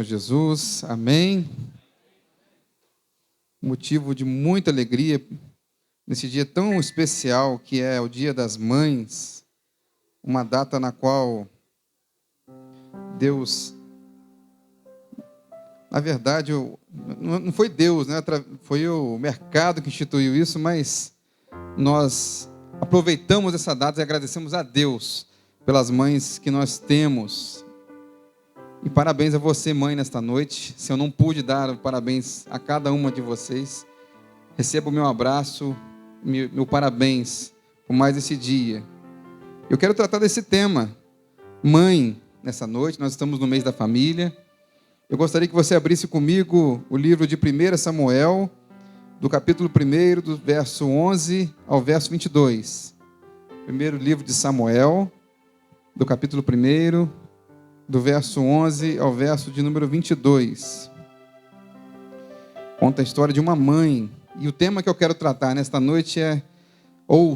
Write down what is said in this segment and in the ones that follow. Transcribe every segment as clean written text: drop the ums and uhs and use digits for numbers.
Senhor Jesus, amém. Motivo de muita alegria nesse dia tão especial que é o Dia das Mães, uma data na qual Deus, na verdade, não foi Deus, né? Foi o mercado que instituiu isso, mas nós aproveitamos essa data e agradecemos a Deus pelas mães que nós temos. E parabéns a você, mãe, nesta noite. Se eu não pude dar parabéns a cada uma de vocês, receba o meu abraço, meu parabéns por mais esse dia. Eu quero tratar desse tema, mãe, nessa noite. Nós estamos no mês da família. Eu gostaria que você abrisse comigo o livro de 1 Samuel, do capítulo 1, do verso 11 ao verso 22. Primeiro livro de Samuel, do capítulo 1, do verso 11 ao verso de número 22. Conta a história de uma mãe. E o tema que eu quero tratar nesta noite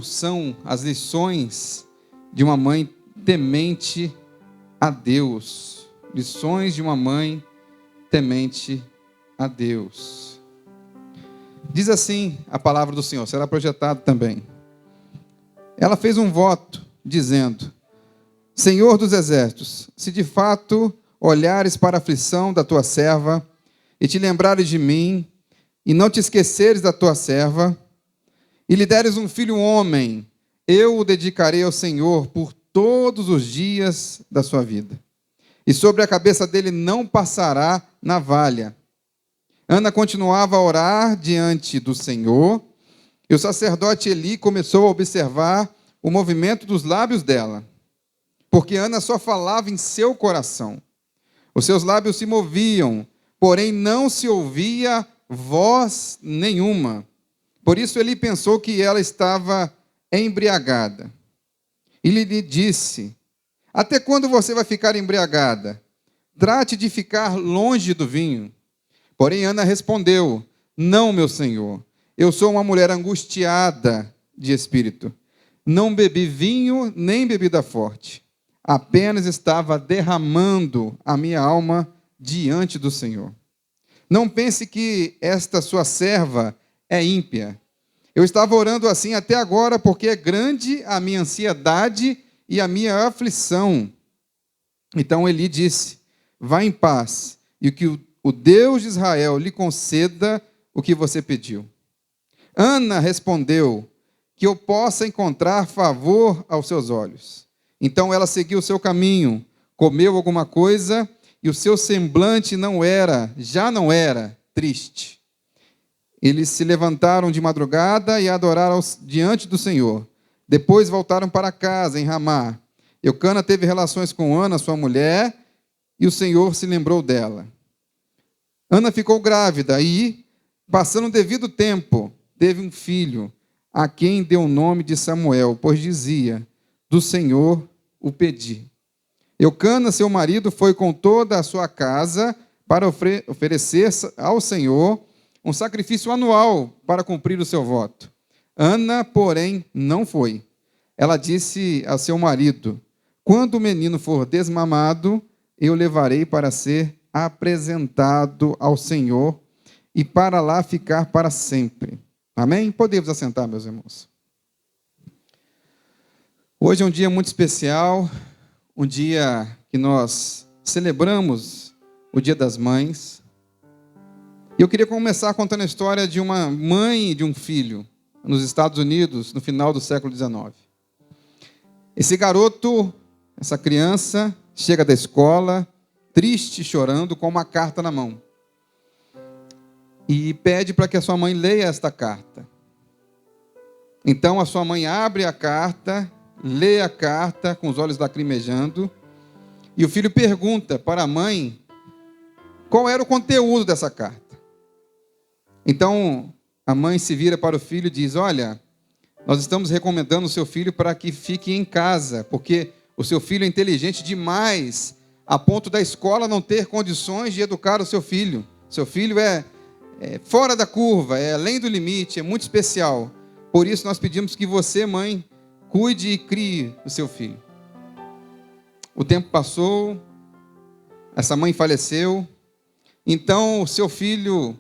são as lições de uma mãe temente a Deus. Lições de uma mãe temente a Deus. Diz assim a palavra do Senhor, será projetado também. Ela fez um voto, dizendo: Senhor dos exércitos, se de fato olhares para a aflição da tua serva, e te lembrares de mim, e não te esqueceres da tua serva, e lhe deres um filho homem, eu o dedicarei ao Senhor por todos os dias da sua vida. E sobre a cabeça dele não passará navalha. Ana continuava a orar diante do Senhor, e o sacerdote Eli começou a observar o movimento dos lábios dela, porque Ana só falava em seu coração. Os seus lábios se moviam, porém não se ouvia voz nenhuma. Por isso ele pensou que ela estava embriagada. E lhe disse: até quando você vai ficar embriagada? Trate de ficar longe do vinho. Porém Ana respondeu: não, meu senhor, eu sou uma mulher angustiada de espírito. Não bebi vinho nem bebida forte. Apenas estava derramando a minha alma diante do Senhor. Não pense que esta sua serva é ímpia. Eu estava orando assim até agora, porque é grande a minha ansiedade e a minha aflição. Então Eli disse: vá em paz, e que o Deus de Israel lhe conceda o que você pediu. Ana respondeu: que eu possa encontrar favor aos seus olhos. Então ela seguiu o seu caminho, comeu alguma coisa, e o seu semblante já não era triste. Eles se levantaram de madrugada e adoraram diante do Senhor. Depois voltaram para casa, em Ramá. Eucana teve relações com Ana, sua mulher, e o Senhor se lembrou dela. Ana ficou grávida e, passando o devido tempo, teve um filho, a quem deu o nome de Samuel, pois dizia: do Senhor o pedi. Eucana, seu marido, foi com toda a sua casa para oferecer ao Senhor um sacrifício anual para cumprir o seu voto. Ana, porém, não foi. Ela disse a seu marido: quando o menino for desmamado, eu levarei para ser apresentado ao Senhor e para lá ficar para sempre. Amém? Podemos assentar, meus irmãos. Hoje é um dia muito especial, um dia que nós celebramos o Dia das Mães. E eu queria começar contando a história de uma mãe e de um filho nos Estados Unidos, no final do século XIX. Esse garoto, essa criança, chega da escola, triste, chorando, com uma carta na mão. E pede para que a sua mãe leia esta carta. Então a sua mãe abre a carta, lê a carta com os olhos lacrimejando, e o filho pergunta para a mãe qual era o conteúdo dessa carta. Então a mãe se vira para o filho e diz: olha, nós estamos recomendando o seu filho para que fique em casa, porque o seu filho é inteligente demais, a ponto da escola não ter condições de educar o seu filho. Seu filho é fora da curva, é além do limite, é muito especial. Por isso nós pedimos que você, mãe, cuide e crie o seu filho. O tempo passou, essa mãe faleceu, Então, o seu filho,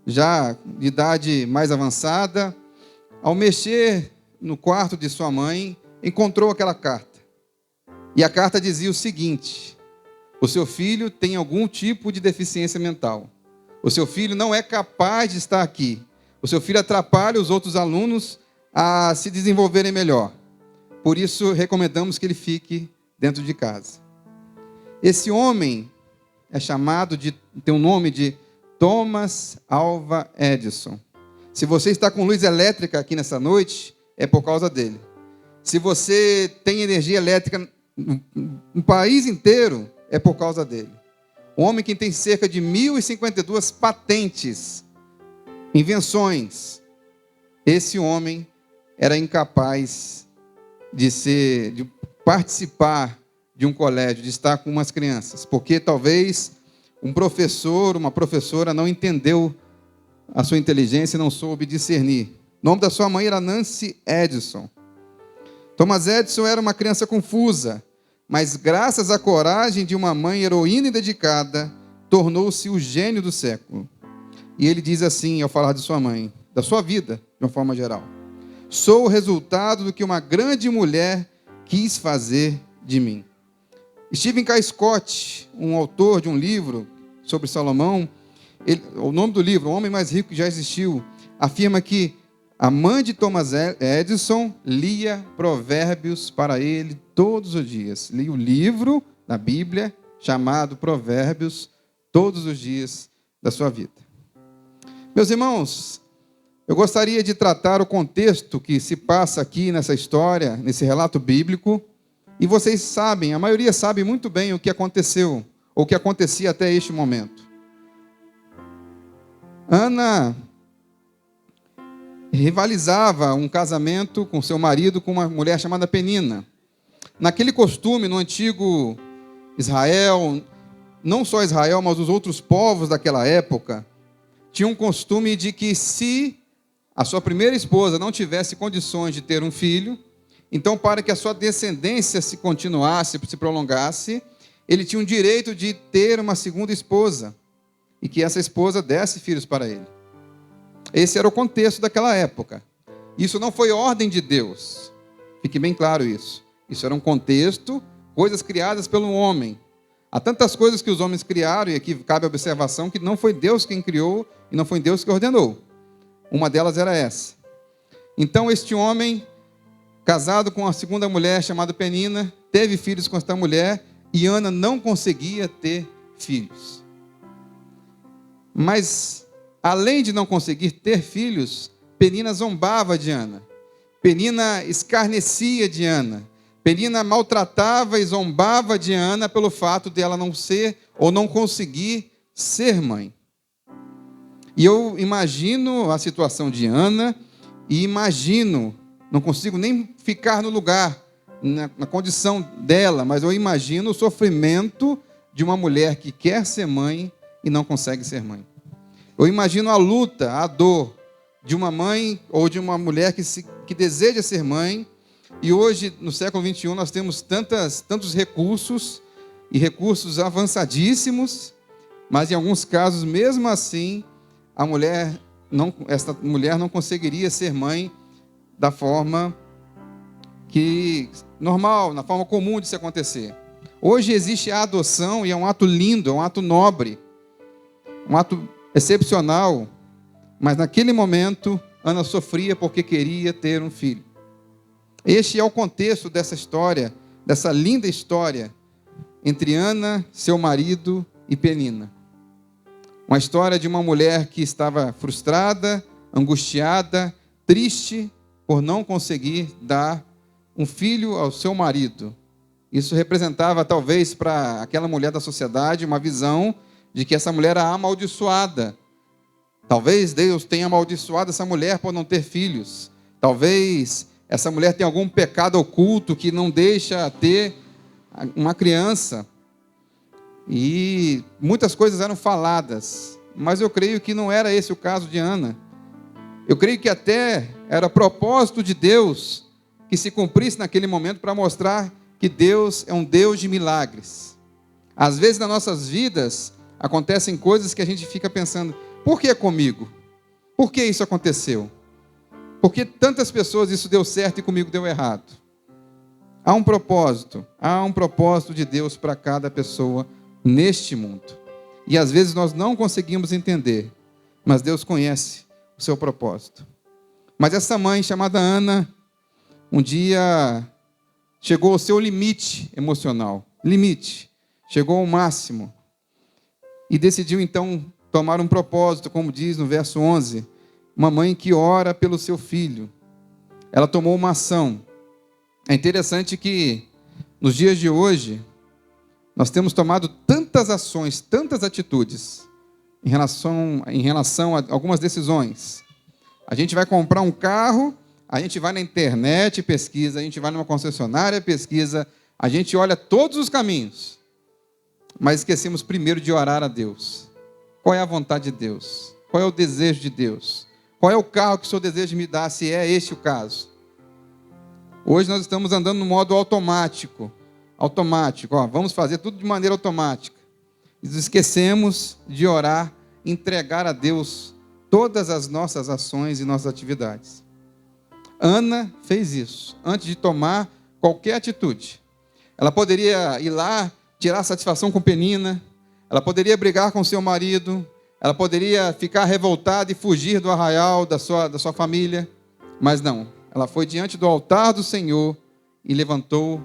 já de idade mais avançada, ao mexer no quarto de sua mãe, encontrou aquela carta. E a carta dizia o seguinte: o seu filho tem algum tipo de deficiência mental. O seu filho não é capaz de estar aqui. O seu filho atrapalha os outros alunos a se desenvolverem melhor. Por isso, recomendamos que ele fique dentro de casa. Esse homem é chamado tem o nome de Thomas Alva Edison. Se você está com luz elétrica aqui nessa noite, é por causa dele. Se você tem energia elétrica no país inteiro, é por causa dele. Um homem que tem cerca de 1.052 patentes, invenções. Esse homem era incapaz de participar de um colégio, de estar com umas crianças, porque talvez um professor, uma professora não entendeu a sua inteligência e não soube discernir. O nome da sua mãe era Nancy Edison. Thomas Edison era uma criança confusa, mas graças à coragem de uma mãe heroína e dedicada, tornou-se o gênio do século. E ele diz assim, ao falar de sua mãe, da sua vida, de uma forma geral: sou o resultado do que uma grande mulher quis fazer de mim. Stephen K. Scott, um autor de um livro sobre Salomão, o nome do livro, O Homem Mais Rico que Já Existiu, afirma que a mãe de Thomas Edison lia provérbios para ele todos os dias. Lia o livro da Bíblia chamado Provérbios todos os dias da sua vida. Meus irmãos, eu gostaria de tratar o contexto que se passa aqui nessa história, nesse relato bíblico. E vocês sabem, a maioria sabe muito bem o que aconteceu, ou o que acontecia até este momento. Ana rivalizava um casamento com seu marido com uma mulher chamada Penina. Naquele costume, no antigo Israel, não só Israel, mas os outros povos daquela época, tinham um costume de que se a sua primeira esposa não tivesse condições de ter um filho, então para que a sua descendência se continuasse, se prolongasse, ele tinha o direito de ter uma segunda esposa e que essa esposa desse filhos para ele. Esse era o contexto daquela época. Isso não foi ordem de Deus. Fique bem claro isso. Isso era um contexto, coisas criadas pelo homem. Há tantas coisas que os homens criaram, e aqui cabe a observação que não foi Deus quem criou e não foi Deus que ordenou. Uma delas era essa. Então este homem, casado com a segunda mulher chamada Penina, teve filhos com esta mulher e Ana não conseguia ter filhos. Mas, além de não conseguir ter filhos, Penina zombava de Ana. Penina escarnecia de Ana. Penina maltratava e zombava de Ana pelo fato de ela não ser ou não conseguir ser mãe. E eu imagino a situação de Ana e imagino, não consigo nem ficar no lugar, na condição dela, mas eu imagino o sofrimento de uma mulher que quer ser mãe e não consegue ser mãe. Eu imagino a luta, a dor de uma mãe ou de uma mulher que deseja ser mãe. E hoje, no século XXI, nós temos tantos recursos, e recursos avançadíssimos, mas em alguns casos, mesmo assim, esta mulher não conseguiria ser mãe da forma normal, na forma comum de se acontecer. Hoje existe a adoção e é um ato lindo, é um ato nobre, um ato excepcional, mas naquele momento Ana sofria porque queria ter um filho. Este é o contexto dessa história, dessa linda história entre Ana, seu marido e Penina. Uma história de uma mulher que estava frustrada, angustiada, triste por não conseguir dar um filho ao seu marido. Isso representava, talvez, para aquela mulher da sociedade, uma visão de que essa mulher era amaldiçoada. Talvez Deus tenha amaldiçoado essa mulher por não ter filhos. Talvez essa mulher tenha algum pecado oculto que não deixa ter uma criança. E muitas coisas eram faladas, mas eu creio que não era esse o caso de Ana. Eu creio que até era propósito de Deus que se cumprisse naquele momento para mostrar que Deus é um Deus de milagres. Às vezes nas nossas vidas, acontecem coisas que a gente fica pensando, por que comigo? Por que isso aconteceu? Por que tantas pessoas isso deu certo e comigo deu errado? Há um propósito de Deus para cada pessoa neste mundo. E às vezes nós não conseguimos entender, mas Deus conhece o seu propósito. Mas essa mãe chamada Ana, um dia chegou ao seu limite emocional, chegou ao máximo, e decidiu então tomar um propósito, como diz no verso 11, uma mãe que ora pelo seu filho. Ela tomou uma ação. É interessante que nos dias de hoje, nós temos tomado tantas ações, tantas atitudes em relação a algumas decisões. A gente vai comprar um carro, a gente vai na internet e pesquisa, a gente vai numa concessionária e pesquisa, a gente olha todos os caminhos, mas esquecemos primeiro de orar a Deus. Qual é a vontade de Deus? Qual é o desejo de Deus? Qual é o carro que o Senhor deseja me dar, se é este o caso? Hoje nós estamos andando no modo automático, vamos fazer tudo de maneira automática. E esquecemos de orar, entregar a Deus todas as nossas ações e nossas atividades. Ana fez isso, antes de tomar qualquer atitude. Ela poderia ir lá, tirar satisfação com Penina, ela poderia brigar com seu marido, ela poderia ficar revoltada e fugir do arraial da sua família, mas não. Ela foi diante do altar do Senhor e levantou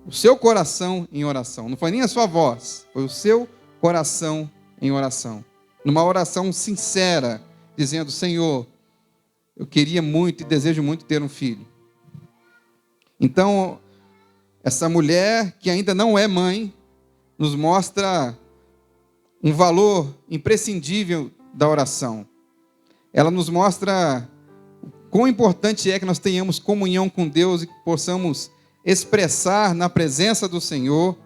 o seu coração em oração. Não foi nem a sua voz, foi o seu coração em oração. Numa oração sincera, dizendo, Senhor, eu queria muito e desejo muito ter um filho. Então, essa mulher que ainda não é mãe, nos mostra um valor imprescindível da oração. Ela nos mostra quão importante é que nós tenhamos comunhão com Deus e que possamos expressar na presença do Senhor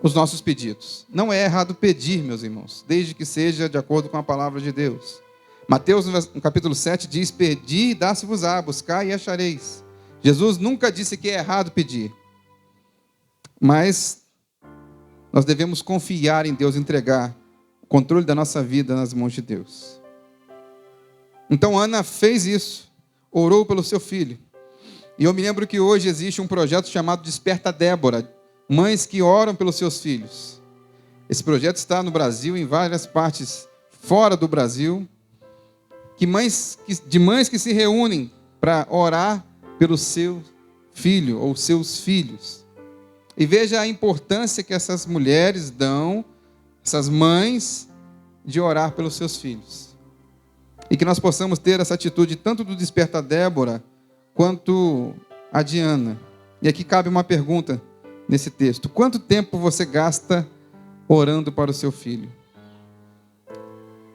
os nossos pedidos. Não é errado pedir, meus irmãos, desde que seja de acordo com a palavra de Deus. Mateus, no capítulo 7, diz, pedi e dá-se-vos-á, buscai e achareis. Jesus nunca disse que é errado pedir. Mas nós devemos confiar em Deus, entregar o controle da nossa vida nas mãos de Deus. Então Ana fez isso, orou pelo seu filho. E eu me lembro que hoje existe um projeto chamado Desperta Débora, mães que oram pelos seus filhos. Esse projeto está no Brasil, em várias partes fora do Brasil, de mães que se reúnem para orar pelo seu filho ou seus filhos. E veja a importância que essas mulheres dão, essas mães, de orar pelos seus filhos. E que nós possamos ter essa atitude tanto do Desperta Débora, quanto a de Ana. E aqui cabe uma pergunta nesse texto. Quanto tempo você gasta orando para o seu filho?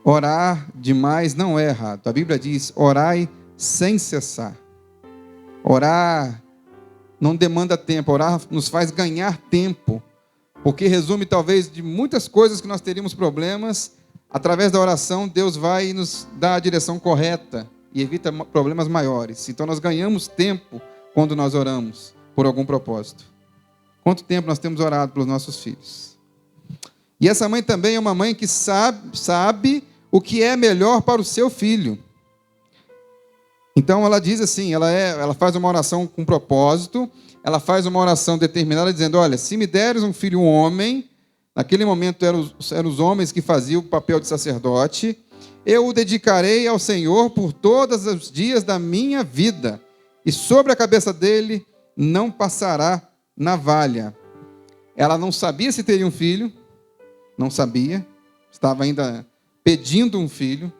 Orar demais não é errado. A Bíblia diz, orai sem cessar. Orar não demanda tempo. Orar nos faz ganhar tempo. Porque resume talvez de muitas coisas que nós teríamos problemas. Através da oração, Deus vai nos dar a direção correta e evita problemas maiores. Então nós ganhamos tempo quando nós oramos por algum propósito. Quanto tempo nós temos orado pelos nossos filhos? E essa mãe também é uma mãe que sabe o que é melhor para o seu filho. Então ela diz assim, ela faz uma oração com propósito, ela faz uma oração determinada dizendo, olha, se me deres um filho um homem, naquele momento eram os homens que faziam o papel de sacerdote, eu o dedicarei ao Senhor por todos os dias da minha vida, e sobre a cabeça dele não passará navalha. Ela não sabia se teria um filho, não sabia, estava ainda pedindo um filho,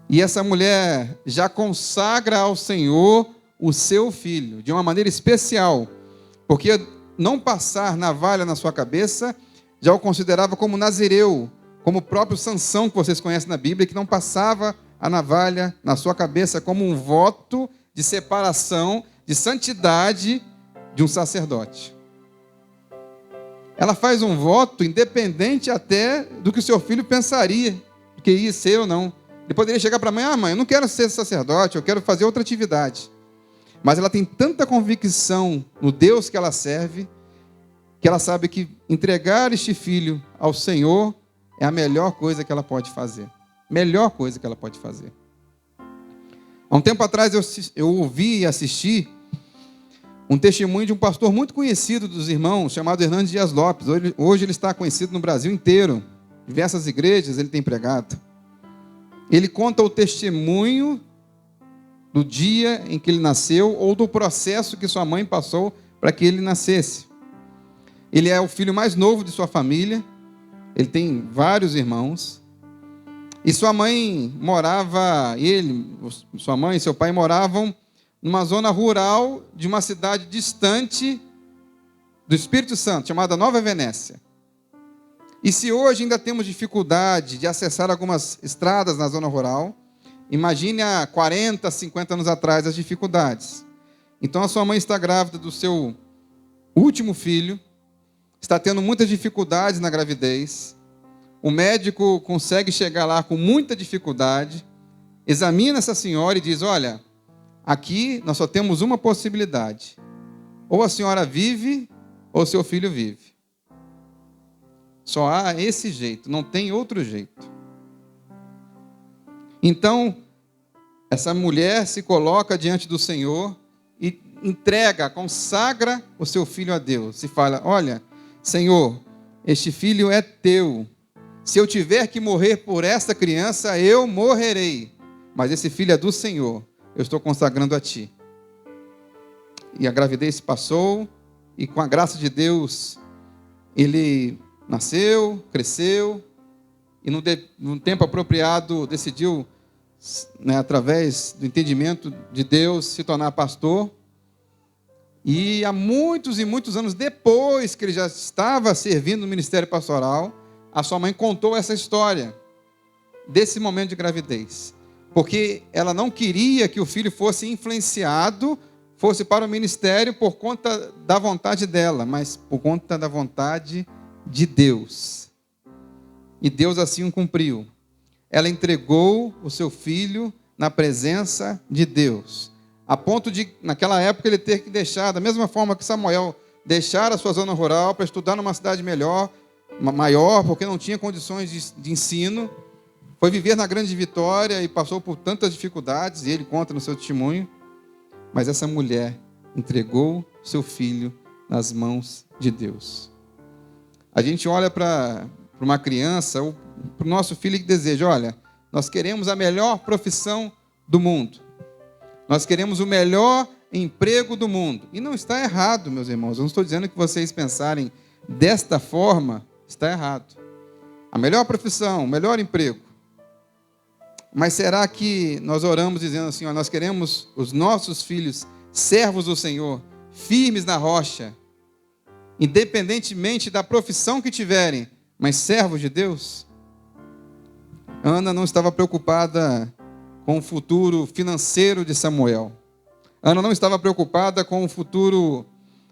e essa mulher já consagra ao Senhor o seu filho, de uma maneira especial, porque não passar navalha na sua cabeça, já o considerava como nazireu, como o próprio Sansão, que vocês conhecem na Bíblia, que não passava a navalha na sua cabeça como um voto de separação, de santidade de um sacerdote. Ela faz um voto independente até do que o seu filho pensaria, que ia ser ou não. Ele poderia chegar para a mãe, mãe, eu não quero ser sacerdote, eu quero fazer outra atividade. Mas ela tem tanta convicção no Deus que ela serve, que ela sabe que entregar este filho ao Senhor é a melhor coisa que ela pode fazer. Melhor coisa que ela pode fazer. Há um tempo atrás eu ouvi e assisti um testemunho de um pastor muito conhecido dos irmãos, chamado Hernandes Dias Lopes. Hoje ele está conhecido no Brasil inteiro. Diversas igrejas ele tem pregado. Ele conta o testemunho do dia em que ele nasceu ou do processo que sua mãe passou para que ele nascesse. Ele é o filho mais novo de sua família. Ele tem vários irmãos. E sua mãe morava, sua mãe e seu pai moravam numa zona rural de uma cidade distante do Espírito Santo, chamada Nova Venécia. E se hoje ainda temos dificuldade de acessar algumas estradas na zona rural, imagine há 40, 50 anos atrás as dificuldades. Então a sua mãe está grávida do seu último filho, está tendo muitas dificuldades na gravidez. O médico consegue chegar lá com muita dificuldade, examina essa senhora e diz: olha, aqui nós só temos uma possibilidade. Ou a senhora vive, ou seu filho vive. Só há esse jeito, não tem outro jeito. Então, essa mulher se coloca diante do Senhor e entrega, consagra o seu filho a Deus. E fala: olha, Senhor, este filho é teu. Se eu tiver que morrer por esta criança, eu morrerei. Mas esse filho é do Senhor. Eu estou consagrando a Ti. E a gravidez se passou, e com a graça de Deus, ele nasceu, cresceu, e no tempo apropriado decidiu, através do entendimento de Deus, se tornar pastor. E há muitos e muitos anos depois que ele já estava servindo no ministério pastoral, a sua mãe contou essa história desse momento de gravidez. Porque ela não queria que o filho fosse influenciado, fosse para o ministério por conta da vontade dela, mas por conta da vontade de Deus. E Deus assim o cumpriu. Ela entregou o seu filho na presença de Deus. A ponto de, naquela época, ele ter que deixar, da mesma forma que Samuel deixara a sua zona rural para estudar numa cidade maior, porque não tinha condições de ensino, foi viver na Grande Vitória e passou por tantas dificuldades, e ele conta no seu testemunho. Mas essa mulher entregou seu filho nas mãos de Deus. A gente olha para uma criança, ou para o nosso filho que deseja: olha, nós queremos a melhor profissão do mundo. Nós queremos o melhor emprego do mundo. E não está errado, meus irmãos. Eu não estou dizendo que vocês pensarem desta forma está errado. A melhor profissão, o melhor emprego. Mas será que nós oramos dizendo assim: ó, nós queremos os nossos filhos servos do Senhor, firmes na rocha, independentemente da profissão que tiverem, mas servos de Deus? Ana não estava preocupada com o futuro financeiro de Samuel. Ana não estava preocupada com o futuro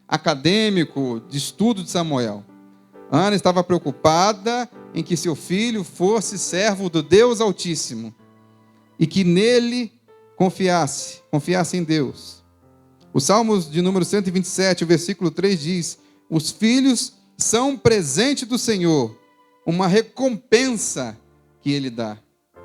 acadêmico de estudo de Samuel. Ana estava preocupada em que seu filho fosse servo do Deus Altíssimo e que nele confiasse em Deus. O Salmos de número 127, o versículo 3 diz: os filhos são presente do Senhor, uma recompensa que Ele dá.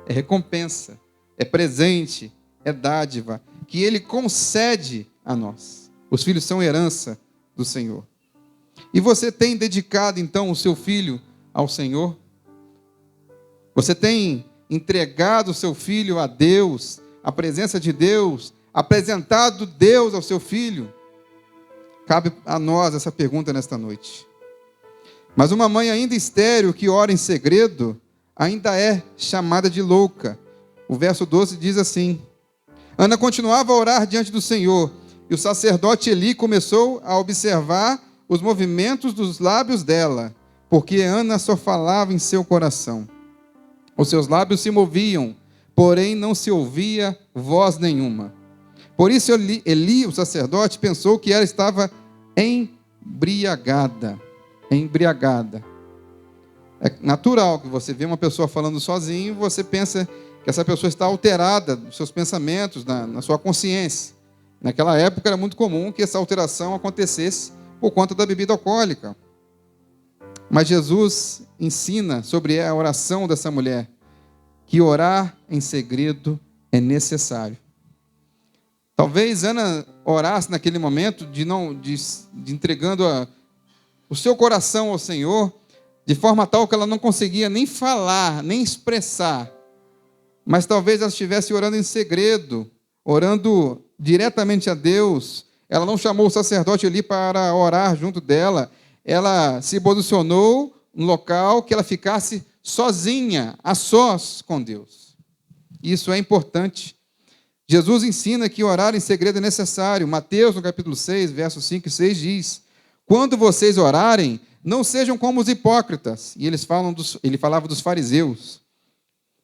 É recompensa, é presente, é dádiva, que Ele concede a nós. Os filhos são herança do Senhor. E você tem dedicado, então, o seu filho ao Senhor? Você tem entregado o seu filho a Deus, à presença de Deus, apresentado Deus ao seu filho? Cabe a nós essa pergunta nesta noite. Mas uma mãe ainda estéril que ora em segredo, ainda é chamada de louca. O verso 12 diz assim: Ana continuava a orar diante do Senhor, e o sacerdote Eli começou a observar os movimentos dos lábios dela, porque Ana só falava em seu coração. Os seus lábios se moviam, porém não se ouvia voz nenhuma. Por isso Eli, o sacerdote, pensou que ela estava embriagada. É natural que você vê uma pessoa falando sozinho, você pensa que essa pessoa está alterada nos seus pensamentos, na sua consciência. Naquela época era muito comum que essa alteração acontecesse por conta da bebida alcoólica. Mas Jesus ensina sobre a oração dessa mulher, que orar em segredo é necessário. Talvez Ana orasse naquele momento de entregando o seu coração ao Senhor, de forma tal que ela não conseguia nem falar, nem expressar. Mas talvez ela estivesse orando em segredo, orando diretamente a Deus. Ela não chamou o sacerdote ali para orar junto dela. Ela se posicionou no local que ela ficasse sozinha, a sós com Deus. Isso é importante. Jesus ensina que orar em segredo é necessário. Mateus, no capítulo 6, versos 5 e 6, diz: quando vocês orarem, não sejam como os hipócritas. E ele falava dos fariseus,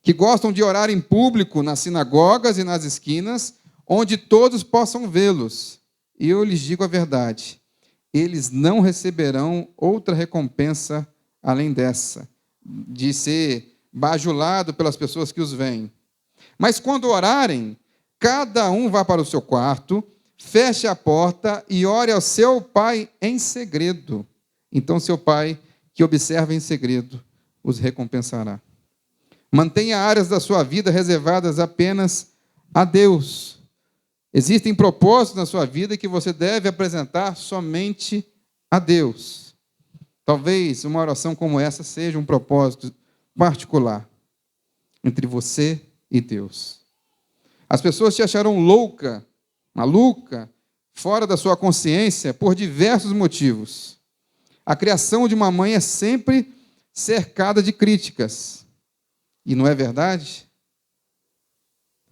que gostam de orar em público nas sinagogas e nas esquinas, onde todos possam vê-los. E eu lhes digo a verdade, eles não receberão outra recompensa além dessa, de ser bajulado pelas pessoas que os veem. Mas quando orarem, cada um vá para o seu quarto, feche a porta e ore ao seu pai em segredo. Então seu pai, que observa em segredo, os recompensará. Mantenha áreas da sua vida reservadas apenas a Deus. Existem propósitos na sua vida que você deve apresentar somente a Deus. Talvez uma oração como essa seja um propósito particular entre você e Deus. As pessoas te acharão louca, maluca, fora da sua consciência por diversos motivos. A criação de uma mãe é sempre cercada de críticas. E não é verdade?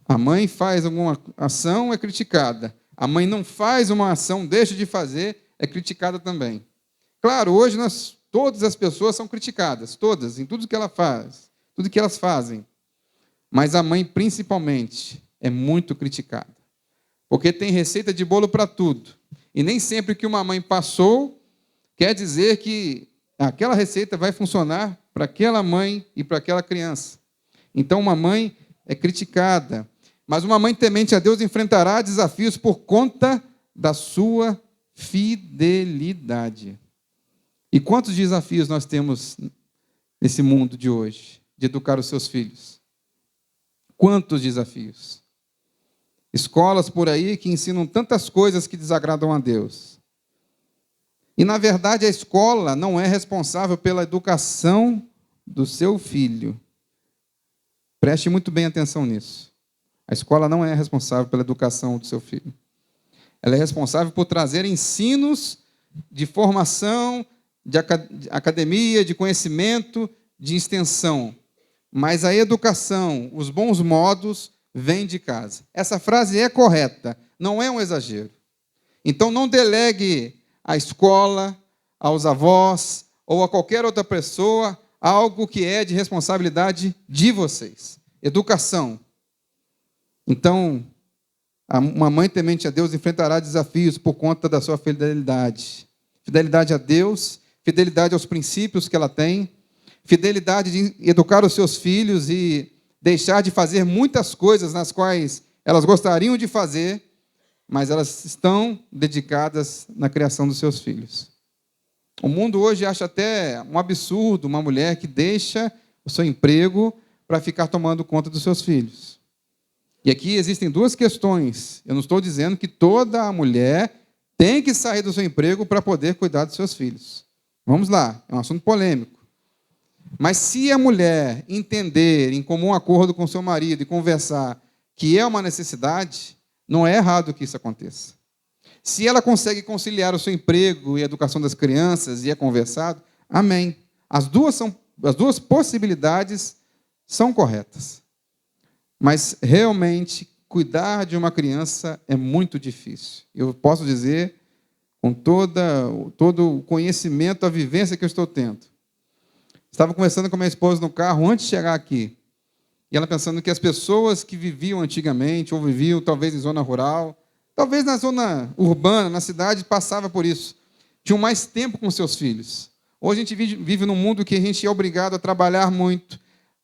A mãe faz alguma ação, é criticada. A mãe não faz uma ação, deixa de fazer, é criticada também. Claro, hoje todas as pessoas são criticadas, todas, em tudo que ela faz, tudo que elas fazem. Mas a mãe, principalmente, é muito criticada. Porque tem receita de bolo para tudo. E nem sempre que uma mãe passou, quer dizer que aquela receita vai funcionar para aquela mãe e para aquela criança. Então, uma mãe é criticada. Mas uma mãe temente a Deus enfrentará desafios por conta da sua fidelidade. E quantos desafios nós temos nesse mundo de hoje, de educar os seus filhos? Quantos desafios? Escolas por aí que ensinam tantas coisas que desagradam a Deus. E, na verdade, a escola não é responsável pela educação do seu filho. Preste muito bem atenção nisso. A escola não é responsável pela educação do seu filho. Ela é responsável por trazer ensinos de formação, de academia, de conhecimento, de extensão. Mas a educação, os bons modos, vêm de casa. Essa frase é correta, não é um exagero. Então, não delegue à escola, aos avós ou a qualquer outra pessoa algo que é de responsabilidade de vocês. Educação. Então, uma mãe temente a Deus enfrentará desafios por conta da sua fidelidade. Fidelidade a Deus, fidelidade aos princípios que ela tem, fidelidade de educar os seus filhos e deixar de fazer muitas coisas nas quais elas gostariam de fazer, mas elas estão dedicadas na criação dos seus filhos. O mundo hoje acha até um absurdo uma mulher que deixa o seu emprego para ficar tomando conta dos seus filhos. E aqui existem duas questões. Eu não estou dizendo que toda mulher tem que sair do seu emprego para poder cuidar dos seus filhos. Vamos lá, é um assunto polêmico. Mas se a mulher entender em comum acordo com seu marido e conversar que é uma necessidade, não é errado que isso aconteça. Se ela consegue conciliar o seu emprego e a educação das crianças e é conversado, amém. As duas possibilidades são corretas. Mas, realmente, cuidar de uma criança é muito difícil. Eu posso dizer, com todo o conhecimento, a vivência que eu estou tendo. Estava conversando com a minha esposa no carro antes de chegar aqui. E ela pensando que as pessoas que viviam antigamente, ou viviam talvez em zona rural, talvez na zona urbana, na cidade, passava por isso. Tinham mais tempo com seus filhos. Hoje a gente vive num mundo que a gente é obrigado a trabalhar muito,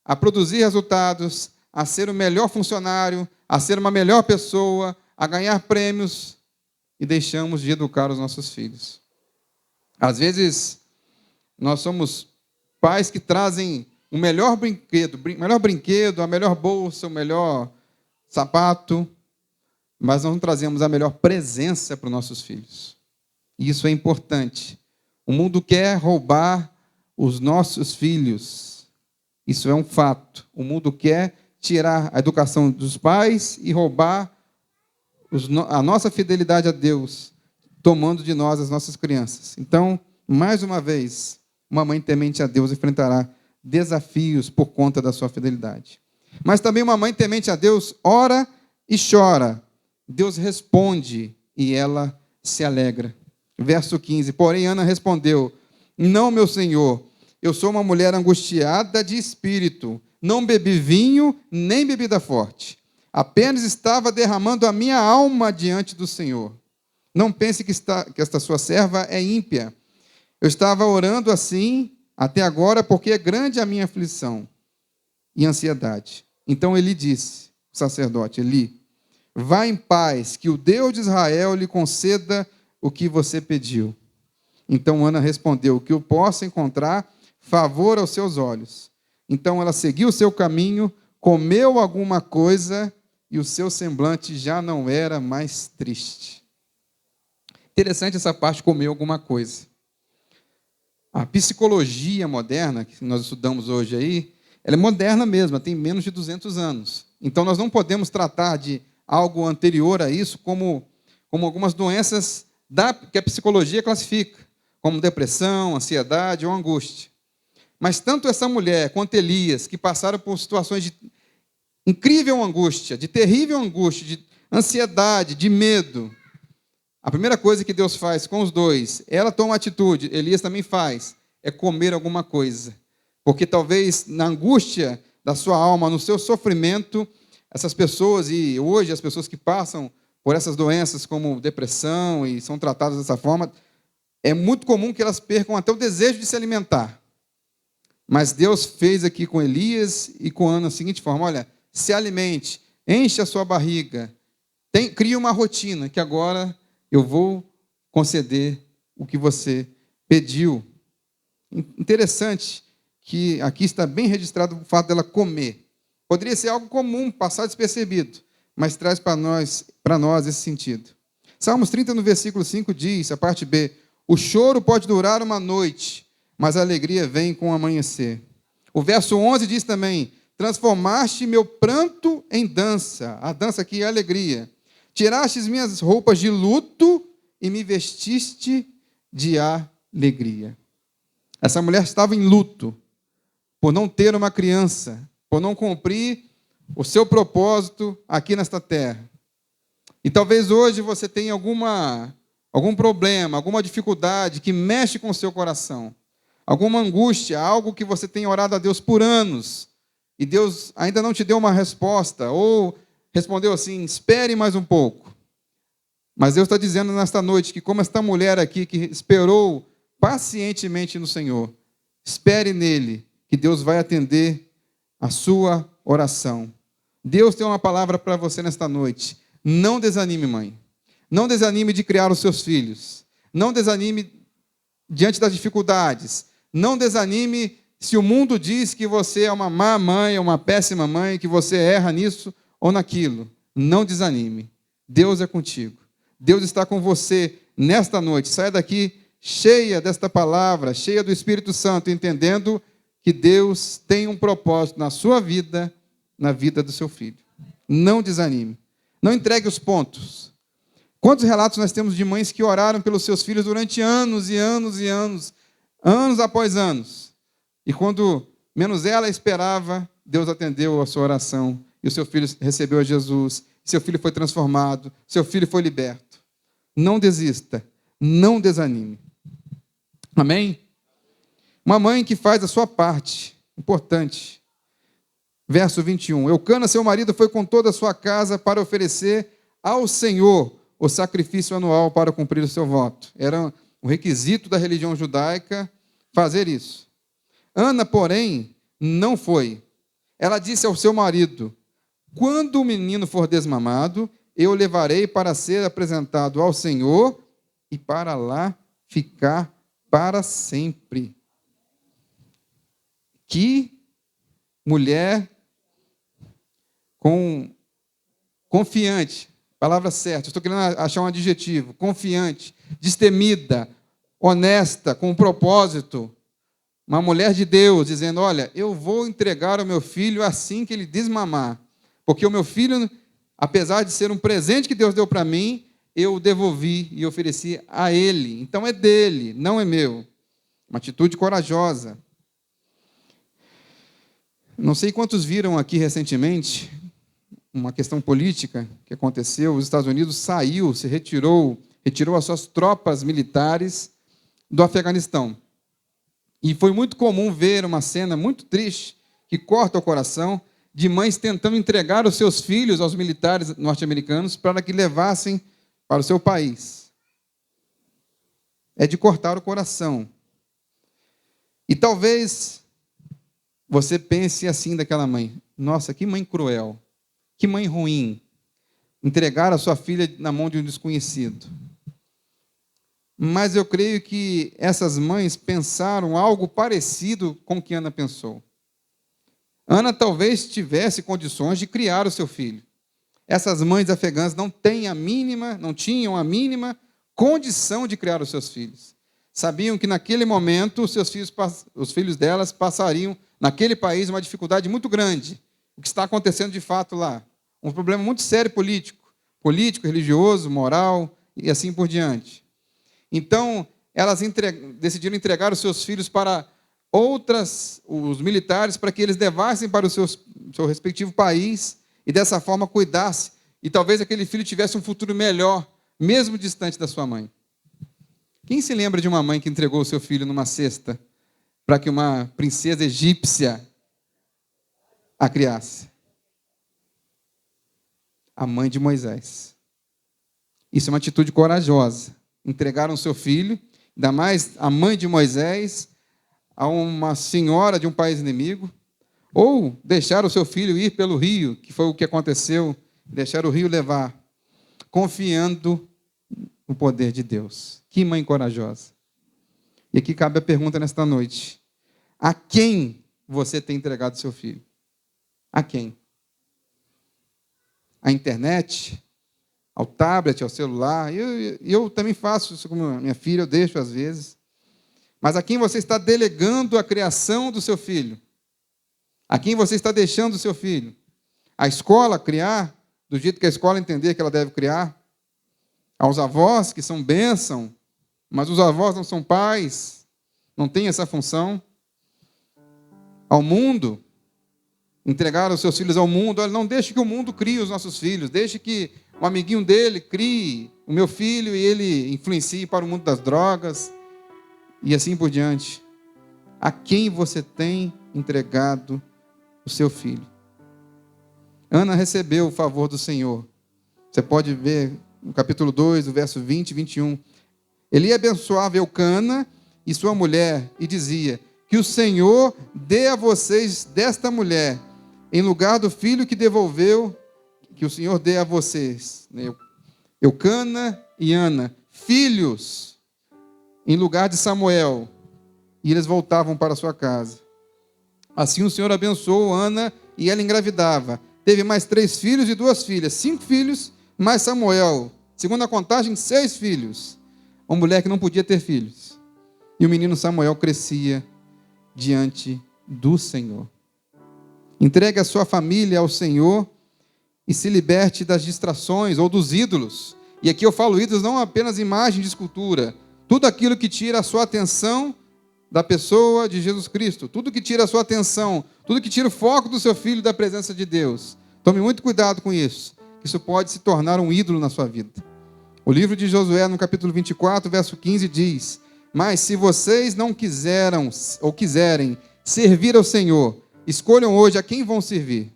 a produzir resultados, a ser o melhor funcionário, a ser uma melhor pessoa, a ganhar prêmios, e deixamos de educar os nossos filhos. Às vezes, Nós somos pais que trazem o melhor brinquedo, a melhor bolsa, o melhor sapato, mas nós não trazemos a melhor presença para os nossos filhos. E isso é importante. O mundo quer roubar os nossos filhos. Isso é um fato. O mundo quer tirar a educação dos pais e roubar a nossa fidelidade a Deus, tomando de nós as nossas crianças. Então, mais uma vez, uma mãe temente a Deus enfrentará desafios por conta da sua fidelidade. Mas também uma mãe temente a Deus ora e chora. Deus responde e ela se alegra. Verso 15. Porém, Ana respondeu: não, meu senhor, eu sou uma mulher angustiada de espírito. Não bebi vinho, nem bebida forte. Apenas estava derramando a minha alma diante do Senhor. Não pense que esta sua serva é ímpia. Eu estava orando assim até agora, porque é grande a minha aflição e ansiedade. Então ele disse, o sacerdote, Eli, vá em paz, que o Deus de Israel lhe conceda o que você pediu. Então Ana respondeu: que eu possa encontrar favor aos seus olhos. Então ela seguiu o seu caminho, comeu alguma coisa e o seu semblante já não era mais triste. Interessante essa parte, comer alguma coisa. A psicologia moderna, que nós estudamos hoje aí, ela é moderna mesmo, ela tem menos de 200 anos. Então nós não podemos tratar de algo anterior a isso como algumas doenças que a psicologia classifica, como depressão, ansiedade ou angústia. Mas tanto essa mulher quanto Elias, que passaram por situações de incrível angústia, de terrível angústia, de ansiedade, de medo, a primeira coisa que Deus faz com os dois, ela toma atitude, Elias também faz, é comer alguma coisa. Porque talvez na angústia da sua alma, no seu sofrimento, essas pessoas, e hoje as pessoas que passam por essas doenças como depressão e são tratadas dessa forma, é muito comum que elas percam até o desejo de se alimentar. Mas Deus fez aqui com Elias e com Ana da seguinte forma: olha, se alimente, enche a sua barriga, crie uma rotina, que agora eu vou conceder o que você pediu. Interessante que aqui está bem registrado o fato dela comer. Poderia ser algo comum, passar despercebido, mas traz para nós esse sentido. Salmos 30, no versículo 5, diz, a parte B: o choro pode durar uma noite, mas a alegria vem com o amanhecer. O verso 11 diz também: transformaste meu pranto em dança. A dança aqui é a alegria. Tiraste as minhas roupas de luto e me vestiste de alegria. Essa mulher estava em luto por não ter uma criança, por não cumprir o seu propósito aqui nesta terra. E talvez hoje você tenha algum problema, alguma dificuldade que mexe com o seu coração, alguma angústia, algo que você tem orado a Deus por anos, e Deus ainda não te deu uma resposta, ou respondeu assim: espere mais um pouco. Mas Deus está dizendo nesta noite que, como esta mulher aqui que esperou pacientemente no Senhor, espere nele, que Deus vai atender a sua oração. Deus tem uma palavra para você nesta noite. Não desanime, mãe. Não desanime de criar os seus filhos. Não desanime diante das dificuldades. Não desanime se o mundo diz que você é uma má mãe, uma péssima mãe, que você erra nisso ou naquilo. Não desanime. Deus é contigo. Deus está com você nesta noite. Saia daqui cheia desta palavra, cheia do Espírito Santo, entendendo que Deus tem um propósito na sua vida, na vida do seu filho. Não desanime. Não entregue os pontos. Quantos relatos nós temos de mães que oraram pelos seus filhos durante anos e anos e anos, anos após anos. E quando menos ela esperava, Deus atendeu a sua oração. E o seu filho recebeu a Jesus. Seu filho foi transformado. Seu filho foi liberto. Não desista. Não desanime. Amém? Uma mãe que faz a sua parte. Importante. Verso 21. Eucana, seu marido, foi com toda a sua casa para oferecer ao Senhor o sacrifício anual para cumprir o seu voto. Era um requisito da religião judaica fazer isso. Ana, porém, não foi. Ela disse ao seu marido: quando o menino for desmamado, eu o levarei para ser apresentado ao Senhor e para lá ficar para sempre. Que mulher confiante, palavra certa, estou querendo achar um adjetivo, confiante, destemida, honesta, com um propósito, uma mulher de Deus, dizendo, olha, eu vou entregar o meu filho assim que ele desmamar, porque o meu filho, apesar de ser um presente que Deus deu para mim, eu o devolvi e ofereci a ele, então é dele, não é meu. Uma atitude corajosa. Não sei quantos viram aqui recentemente uma questão política que aconteceu. Os Estados Unidos retirou as suas tropas militares do Afeganistão. E foi muito comum ver uma cena muito triste, que corta o coração, de mães tentando entregar os seus filhos aos militares norte-americanos para que levassem para o seu país. É de cortar o coração. E talvez você pense assim daquela mãe, nossa, que mãe cruel, que mãe ruim, entregar a sua filha na mão de um desconhecido. Mas eu creio que essas mães pensaram algo parecido com o que Ana pensou. Ana talvez tivesse condições de criar o seu filho. Essas mães afegãs não tinham a mínima condição de criar os seus filhos. Sabiam que naquele momento os filhos delas passariam naquele país uma dificuldade muito grande. O que está acontecendo de fato lá? Um problema muito sério político, religioso, moral e assim por diante. Então, elas decidiram entregar os seus filhos para os militares, para que eles levassem para o seu respectivo país e dessa forma cuidassem. E talvez aquele filho tivesse um futuro melhor, mesmo distante da sua mãe. Quem se lembra de uma mãe que entregou o seu filho numa cesta para que uma princesa egípcia a criasse? A mãe de Moisés. Isso é uma atitude corajosa. Entregaram o seu filho, ainda mais a mãe de Moisés, a uma senhora de um país inimigo, ou deixar o seu filho ir pelo rio, que foi o que aconteceu, deixar o rio levar, confiando no poder de Deus. Que mãe corajosa. E aqui cabe a pergunta nesta noite. A quem você tem entregado seu filho? A quem? À internet? Ao tablet, ao celular? Eu também faço isso com minha filha, eu deixo às vezes. Mas a quem você está delegando a criação do seu filho? A quem você está deixando o seu filho? A escola criar, do jeito que a escola entender que ela deve criar? Aos avós, que são bênção, mas os avós não são pais, não têm essa função? Ao mundo, entregar os seus filhos ao mundo. Olha, não deixe que o mundo crie os nossos filhos, deixe que um amiguinho dele crie o meu filho e ele influencie para o mundo das drogas e assim por diante. A quem você tem entregado o seu filho? Ana recebeu o favor do Senhor. Você pode ver no capítulo 2, do verso 20 e 21. Ele abençoava Eucana e sua mulher e dizia: que o Senhor dê a vocês desta mulher, em lugar do filho que devolveu, que o Senhor dê a vocês, Eucana e Ana, filhos, em lugar de Samuel. E eles voltavam para sua casa. Assim o Senhor abençoou Ana e ela engravidava. Teve mais 3 filhos e 2 filhas, 5 filhos, mais Samuel. Segundo a contagem, 6 filhos. Uma mulher que não podia ter filhos. E o menino Samuel crescia diante do Senhor. Entregue a sua família ao Senhor e se liberte das distrações ou dos ídolos. E aqui eu falo ídolos não apenas imagem de escultura. Tudo aquilo que tira a sua atenção da pessoa de Jesus Cristo. Tudo que tira a sua atenção. Tudo que tira o foco do seu filho da presença de Deus. Tome muito cuidado com isso. Isso pode se tornar um ídolo na sua vida. O livro de Josué, no capítulo 24, verso 15, diz: mas se vocês não quiserem servir ao Senhor, escolham hoje a quem vão servir.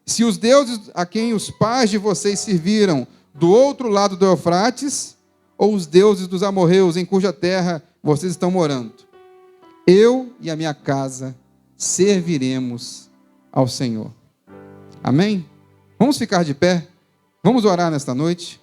Se os deuses a quem os pais de vocês serviram do outro lado do Eufrates, ou os deuses dos amorreus em cuja terra vocês estão morando. Eu e a minha casa serviremos ao Senhor. Amém? Vamos ficar de pé? Vamos orar nesta noite?